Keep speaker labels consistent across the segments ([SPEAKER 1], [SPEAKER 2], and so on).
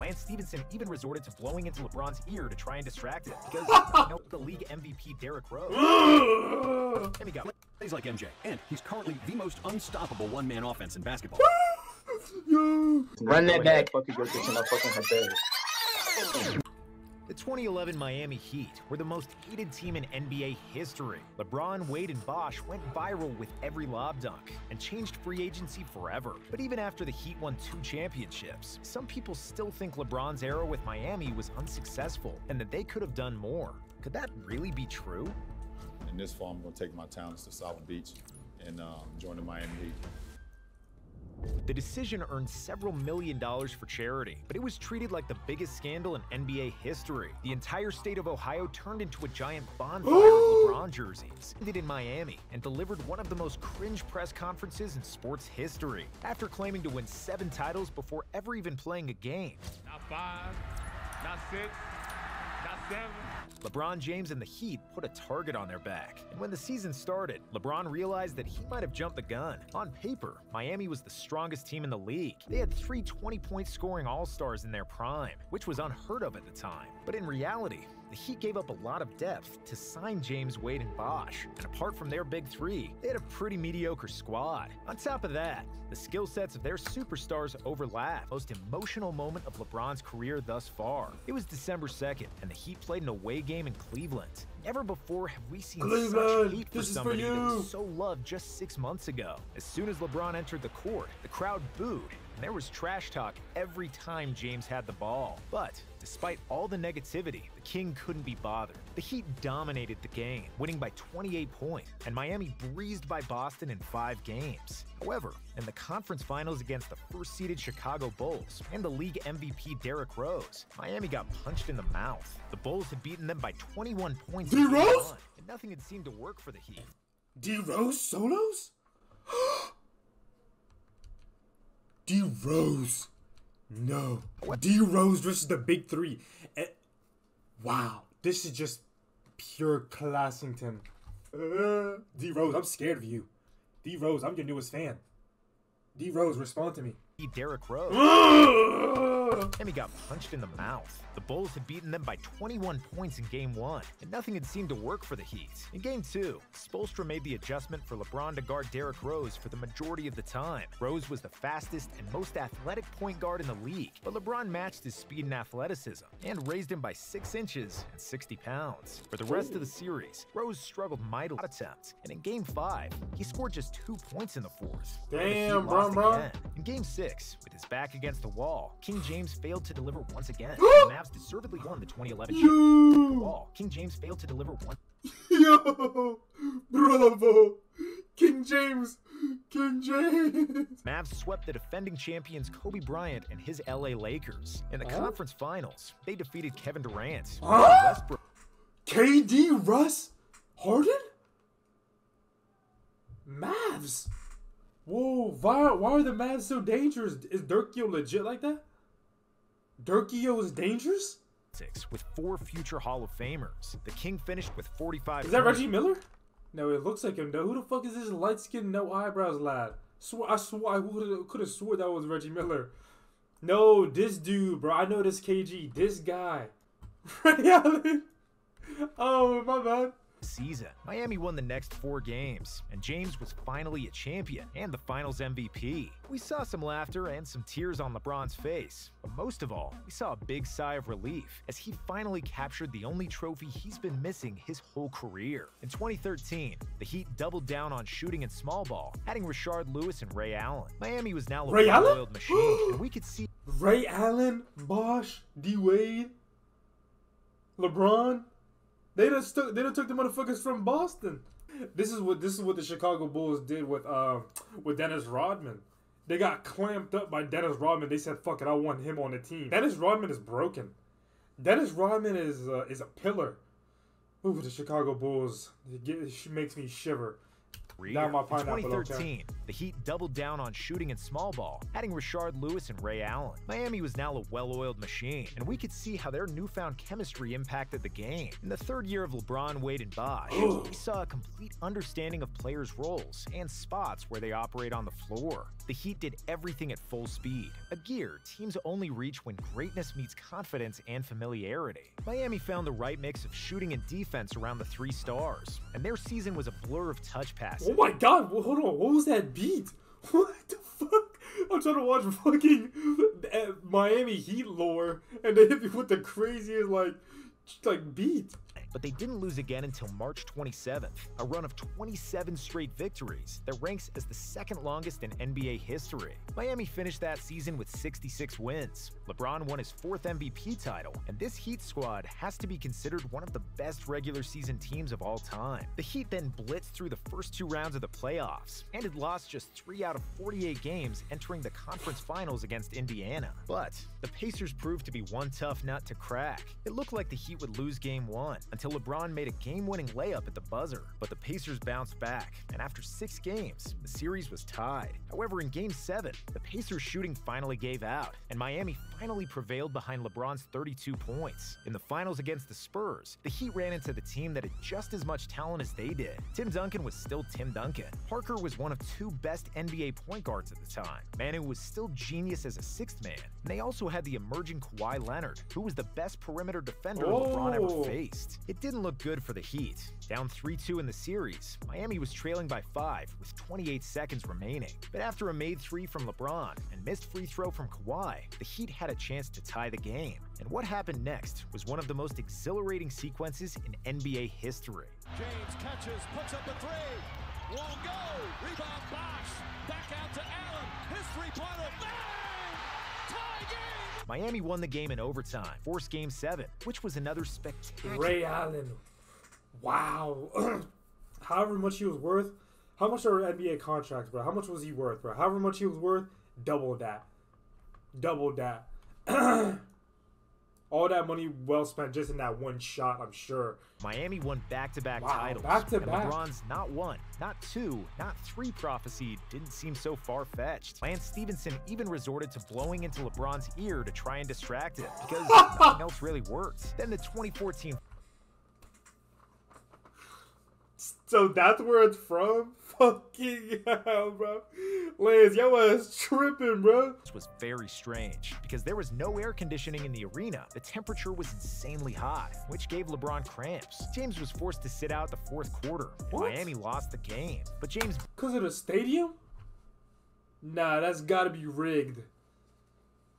[SPEAKER 1] Lance Stevenson even resorted to blowing into LeBron's ear to try and distract him because the league MVP Derrick Rose. And he got
[SPEAKER 2] He's like MJ, and he's currently the most unstoppable one-man offense in basketball.
[SPEAKER 3] Run that back.
[SPEAKER 1] The 2011 Miami Heat were the most hated team in NBA history. LeBron, Wade, and Bosh went viral with every lob dunk and changed free agency forever. But even after the Heat won 2 championships, some people still think LeBron's era with Miami was unsuccessful and that they could have done more. Could that really be true?
[SPEAKER 4] In this fall, I'm going to take my talents to South Beach and join the Miami Heat.
[SPEAKER 1] The decision earned several $1 million for charity, but it was treated like the biggest scandal in NBA history. The entire state of Ohio turned into a giant bonfire of LeBron jerseys, ended in Miami, and delivered one of the most cringe press conferences in sports history, after claiming to win 7 titles before ever even playing a game.
[SPEAKER 5] Not 5, not 6, not 7.
[SPEAKER 1] LeBron James and the Heat put a target on their back. And when the season started, LeBron realized that he might have jumped the gun. On paper, Miami was the strongest team in the league. They had 3 20-point scoring all-stars in their prime, which was unheard of at the time. But in reality, the Heat gave up a lot of depth to sign James, Wade, and Bosh. And apart from their big 3, they had a pretty mediocre squad. On top of that, the skill sets of their superstars overlap. Most emotional moment of LeBron's career thus far. It was December 2nd, and the Heat played an away game in Cleveland. Never before have we seen such hate for somebody that was so loved just 6 months ago. As soon as LeBron entered the court, the crowd booed, and there was trash talk every time James had the ball. But despite all the negativity, the King couldn't be bothered. The Heat dominated the game, winning by 28 points, and Miami breezed by Boston in 5 games. However, in the conference finals against the first-seeded Chicago Bulls and the league MVP Derrick Rose, Miami got punched in the mouth. The Bulls had beaten them by 21 points in game 1, and nothing had seemed to work for the Heat.
[SPEAKER 6] D-Rose solos? D-Rose. No. D-Rose versus the big 3. Wow. This is just pure Classington. D-Rose, I'm scared of you. D-Rose, I'm your newest fan. D-Rose, respond to me.
[SPEAKER 1] Derrick Rose. Miami got punched in the mouth. The Bulls had beaten them by 21 points in Game 1, and nothing had seemed to work for the Heat. In Game 2, Spoelstra made the adjustment for LeBron to guard Derrick Rose for the majority of the time. Rose was the fastest and most athletic point guard in the league, but LeBron matched his speed and athleticism and raised him by 6 inches and 60 pounds. For the rest of the series, Rose struggled mightily attempts, and in Game 5, he scored just 2 points in the 4th.
[SPEAKER 6] Damn, bro.
[SPEAKER 1] In Game 6, with his back against the wall, King James failed to deliver once again. The Mavs deservedly won the 2011 championship. King James failed to deliver once.
[SPEAKER 6] Yo, bravo, King James. King James.
[SPEAKER 1] Mavs swept the defending champions Kobe Bryant and his LA Lakers. In the conference finals, they defeated Kevin Durant. Westbrook.
[SPEAKER 6] KD, Russ, Harden? Mavs. Whoa, why are the Mavs so dangerous? Is Dirkio legit like that? Dirkio is dangerous?
[SPEAKER 1] With 4 future Hall of Famers. The King finished with 45.
[SPEAKER 6] Is that Reggie Miller? No, it looks like him though. Who the fuck is this light-skinned, no eyebrows lad? I could have swore that was Reggie Miller. No, this dude, bro. I know this KG. This guy. Ray Allen. Oh, my bad.
[SPEAKER 1] Season. Miami won the next 4 games, and James was finally a champion and the finals MVP. We saw some laughter and some tears on LeBron's face, but most of all, we saw a big sigh of relief as he finally captured the only trophy he's been missing his whole career. In 2013, the Heat doubled down on shooting and small ball, adding Rashard Lewis and Ray Allen. Miami was now a well-oiled machine, and we could see
[SPEAKER 6] Ray Allen, Bosh, D-Wade, LeBron. They done took the motherfuckers from Boston. This is what the Chicago Bulls did with Dennis Rodman. They got clamped up by Dennis Rodman. They said, "Fuck it, I want him on the team." Dennis Rodman is broken. Dennis Rodman is a pillar. Ooh, the Chicago Bulls. It makes me shiver.
[SPEAKER 1] career.
[SPEAKER 6] Now my
[SPEAKER 1] In
[SPEAKER 6] pineapple,
[SPEAKER 1] 2013, the Heat doubled down on shooting and small ball, adding Rashard Lewis and Ray Allen. Miami was now a well-oiled machine, and we could see how their newfound chemistry impacted the game. In the third year of LeBron, Wade, and Bosh, we saw a complete understanding of players' roles and spots where they operate on the floor. The Heat did everything at full speed, a gear teams only reach when greatness meets confidence and familiarity. Miami found the right mix of shooting and defense around the three stars, and their season was a blur of touch passes.
[SPEAKER 6] Oh my god, hold on, what was that beat? What the fuck? I'm trying to watch fucking Miami Heat lore, and they hit me with the craziest, like beat.
[SPEAKER 1] But they didn't lose again until March 27th, a run of 27 straight victories that ranks as the second longest in NBA history. Miami finished that season with 66 wins. LeBron won his fourth MVP title, and this Heat squad has to be considered one of the best regular season teams of all time. The Heat then blitzed through the first two rounds of the playoffs and had lost just 3 out of 48 games entering the conference finals against Indiana. But the Pacers proved to be one tough nut to crack. It looked like the Heat would lose Game 1 until LeBron made a game-winning layup at the buzzer. But the Pacers bounced back, and after 6 games, the series was tied. However, in Game 7, the Pacers' shooting finally gave out, and Miami finally prevailed behind LeBron's 32 points. In the finals against the Spurs, the Heat ran into the team that had just as much talent as they did. Tim Duncan was still Tim Duncan. Parker was one of 2 best NBA point guards at the time. Manu was still genius as a 6th man, and they also had the emerging Kawhi Leonard, who was the best perimeter defender LeBron ever faced. It didn't look good for the Heat. Down 3-2 in the series, Miami was trailing by 5 with 28 seconds remaining. But after a made 3 from LeBron and missed free throw from Kawhi, the Heat had a chance to tie the game. And what happened next was one of the most exhilarating sequences in NBA history.
[SPEAKER 3] James catches, puts up a 3. Won't go. Rebound Bosh. Back out to Allen. His three-pointer. Bang! Tie game!
[SPEAKER 1] Miami won the game in overtime, forced Game 7, which was another spectacular.
[SPEAKER 6] Ray Allen. Wow. However much he was worth. How much are NBA contracts, bro? How much was he worth, bro? However much he was worth, double that. Double that. All that money well spent just in that one shot, I'm sure.
[SPEAKER 1] Miami won back-to-back
[SPEAKER 6] Wow,
[SPEAKER 1] titles.
[SPEAKER 6] back-to-back.
[SPEAKER 1] And LeBron's not 1, not 2, not 3 prophecy didn't seem so far-fetched. Lance Stevenson even resorted to blowing into LeBron's ear to try and distract him because nothing else really worked. Then the 2014
[SPEAKER 6] So that's where it's from? Fucking hell, bro. Lance, yo ass tripping, bro.
[SPEAKER 1] was very strange because there was no air conditioning in the arena. The temperature was insanely hot, which gave LeBron cramps. James was forced to sit out the 4th quarter, and
[SPEAKER 6] What?
[SPEAKER 1] Miami lost the game. But James
[SPEAKER 6] Because of the stadium? Nah, that's gotta be rigged.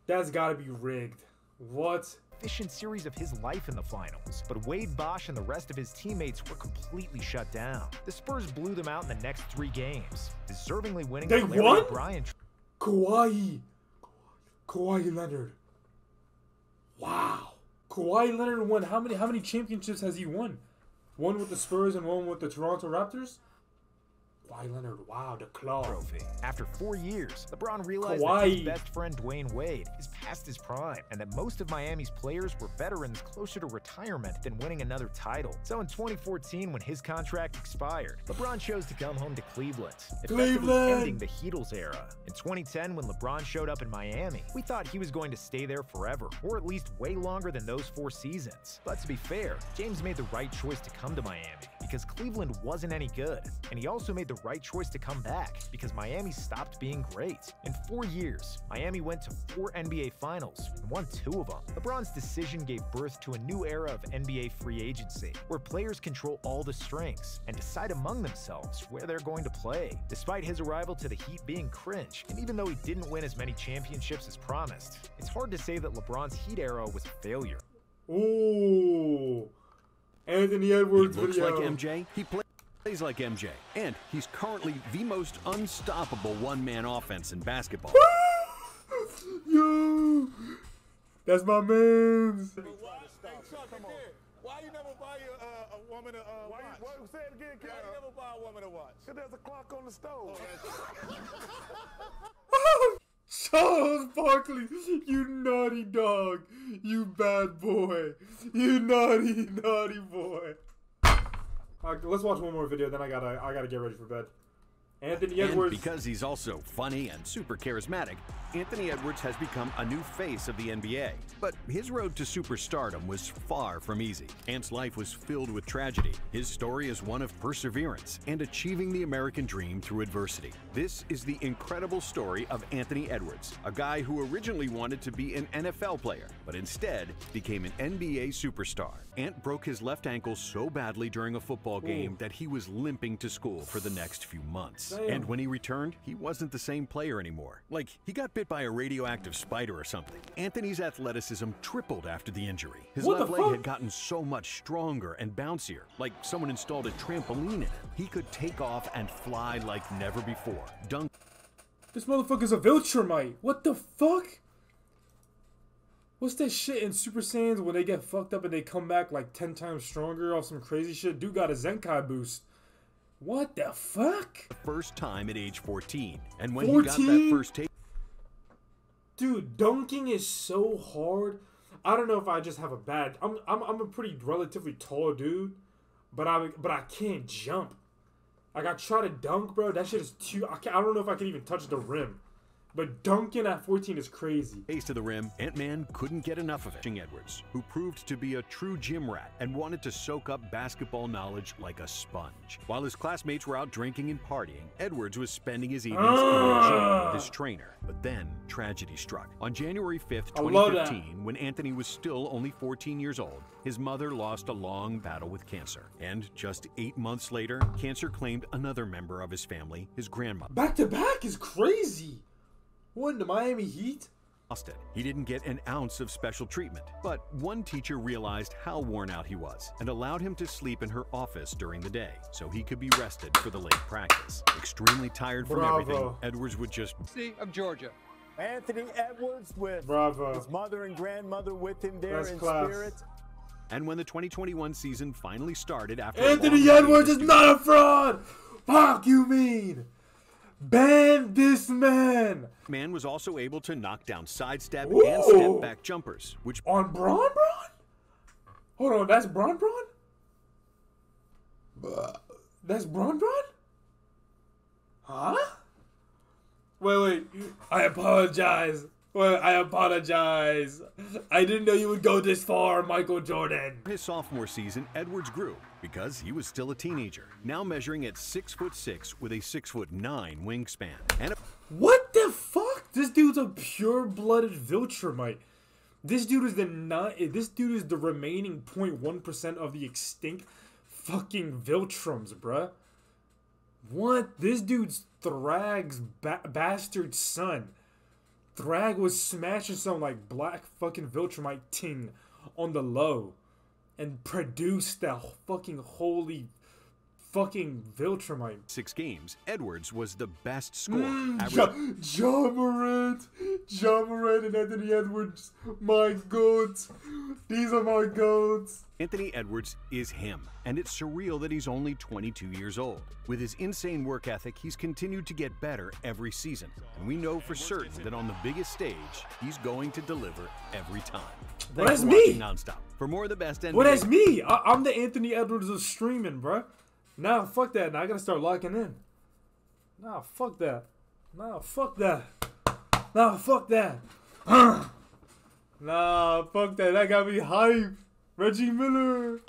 [SPEAKER 6] That's gotta be rigged. What?
[SPEAKER 1] efficient series of his life in the finals, but Wade, Bosh, and the rest of his teammates were completely shut down. The Spurs blew them out in the next 3 games, deservingly winning.
[SPEAKER 6] They
[SPEAKER 1] the Larry
[SPEAKER 6] won?
[SPEAKER 1] O'Brien
[SPEAKER 6] Kawhi Leonard. Wow. Kawhi Leonard won how many championships has he won? One with the Spurs and one with the Toronto Raptors? Kawhi Leonard, wow, the claw.
[SPEAKER 1] trophy. After 4 years, LeBron realized that
[SPEAKER 6] Kawhi.
[SPEAKER 1] his best friend Dwayne Wade is past his prime, and that most of Miami's players were veterans closer to retirement than winning another title. So in 2014, when his contract expired, LeBron chose to come home to Cleveland, effectively
[SPEAKER 6] Cleveland!
[SPEAKER 1] ending the Heatles era. In 2010, when LeBron showed up in Miami, we thought he was going to stay there forever, or at least way longer than those 4 seasons. But to be fair, James made the right choice to come to Miami, because Cleveland wasn't any good, and he also made the right choice to come back because Miami stopped being great. In 4 years, Miami went to 4 NBA Finals and won 2 of them. LeBron's decision gave birth to a new era of NBA free agency, where players control all the strings and decide among themselves where they're going to play. Despite his arrival to the Heat being cringe, and even though he didn't win as many championships as promised, it's hard to say that LeBron's Heat era was a failure.
[SPEAKER 6] Ooh. Anthony Edwards
[SPEAKER 2] He looks
[SPEAKER 6] video.
[SPEAKER 2] like MJ. He plays like MJ. And he's currently the most unstoppable one-man offense in basketball.
[SPEAKER 6] Yo. That's my man's.
[SPEAKER 3] Why you never buy a woman a watch?
[SPEAKER 5] Say it again, kid.
[SPEAKER 3] Why you never buy a woman a watch?
[SPEAKER 5] Because there's a clock on the stove.
[SPEAKER 6] Charles Barkley, you naughty dog. You bad boy. You naughty boy. Alright, let's watch one more video, then I gotta get ready for bed. Anthony
[SPEAKER 2] And
[SPEAKER 6] Edwards.
[SPEAKER 2] because he's also funny and super charismatic, Anthony Edwards has become a new face of the NBA. But his road to superstardom was far from easy. Ant's life was filled with tragedy. His story is one of perseverance and achieving the American dream through adversity. This is the incredible story of Anthony Edwards, a guy who originally wanted to be an NFL player, but instead became an NBA superstar. Ant broke his left ankle so badly during a football game that he was limping to school for the next few months.
[SPEAKER 6] Damn.
[SPEAKER 2] And when he returned, he wasn't the same player anymore. Like, he got bit by a radioactive spider or something. Anthony's athleticism tripled after the injury. His
[SPEAKER 6] What
[SPEAKER 2] left
[SPEAKER 6] the
[SPEAKER 2] leg
[SPEAKER 6] fuck?
[SPEAKER 2] had gotten so much stronger and bouncier, like someone installed a trampoline in it. He could take off and fly like never before. Dunk
[SPEAKER 6] This motherfucker's a Viltrumite. What the fuck? What's that shit in Super Saiyans when they get fucked up and they come back like 10 times stronger off some crazy shit? Dude got a Zenkai boost. What the fuck?
[SPEAKER 2] first time at age 14. And when he got that
[SPEAKER 6] 14?
[SPEAKER 2] first taste,
[SPEAKER 6] Dude, dunking is so hard. I don't know if I just have a bad. I'm a pretty relatively tall dude, but I can't jump. Like I try to dunk, bro. That shit is too. I don't know if I can even touch the rim. But dunking at 14 is crazy.
[SPEAKER 2] Face to the rim, Ant-Man couldn't get enough of it. Edwards, who proved to be a true gym rat and wanted to soak up basketball knowledge like a sponge. While his classmates were out drinking and partying, Edwards was spending his evenings in the gym with his trainer. But then, tragedy struck. On January 5th,
[SPEAKER 6] I love that.
[SPEAKER 2] 2015, when Anthony was still only 14 years old, his mother lost a long battle with cancer. And just 8 months later, cancer claimed another member of his family, his grandmother.
[SPEAKER 6] Back to back is crazy. What, the Miami Heat?
[SPEAKER 2] Austin. He didn't get an ounce of special treatment, but one teacher realized how worn out he was and allowed him to sleep in her office during the day so he could be rested for the late practice. Extremely tired from
[SPEAKER 6] Bravo.
[SPEAKER 2] everything, Edwards would just
[SPEAKER 5] Of Georgia.
[SPEAKER 7] Anthony Edwards with
[SPEAKER 6] Bravo.
[SPEAKER 7] his mother and grandmother with him there
[SPEAKER 6] That's
[SPEAKER 7] in
[SPEAKER 6] class.
[SPEAKER 7] spirit.
[SPEAKER 2] And when the 2021 season finally started after
[SPEAKER 6] Anthony Edwards is not a fraud. Fuck you mean? Ban this man.
[SPEAKER 2] Man was also able to knock down sidestep
[SPEAKER 6] Ooh.
[SPEAKER 2] and step back jumpers, which
[SPEAKER 6] On Braun? Hold on, that's Braun? That's Braun? Huh? Wait. I apologize. I apologize. I didn't know you would go this far, Michael Jordan.
[SPEAKER 2] his sophomore season, Edwards grew because he was still a teenager, now measuring at 6'6" with a 6'9" wingspan. And
[SPEAKER 6] What the fuck? This dude's a pure-blooded Viltrumite. This dude is the remaining 0.1% of the extinct fucking Viltrums, bruh. What? This dude's Thrag's bastard son. Thrag was smashing some like black fucking Viltrumite ting on the low and produced that fucking holy fucking Viltrumite.
[SPEAKER 2] 6 games, Edwards was the best scorer.
[SPEAKER 6] John Morant and Anthony Edwards, my goats. These are my goats.
[SPEAKER 2] Anthony Edwards is him, and it's surreal that he's only 22 years old. With his insane work ethic, he's continued to get better every season, and we know for certain that on the biggest stage, he's going to deliver every time.
[SPEAKER 6] Well, that's
[SPEAKER 2] for
[SPEAKER 6] me.
[SPEAKER 2] watching Nonstop. For more of the best NBA.
[SPEAKER 6] Well, that's me. I'm the Anthony Edwards of streaming, bruh. Nah, fuck that. Now I gotta start locking in. Nah, fuck that. Nah, fuck that. Nah, fuck that. Nah, fuck that. That got me hype. Reggie Miller.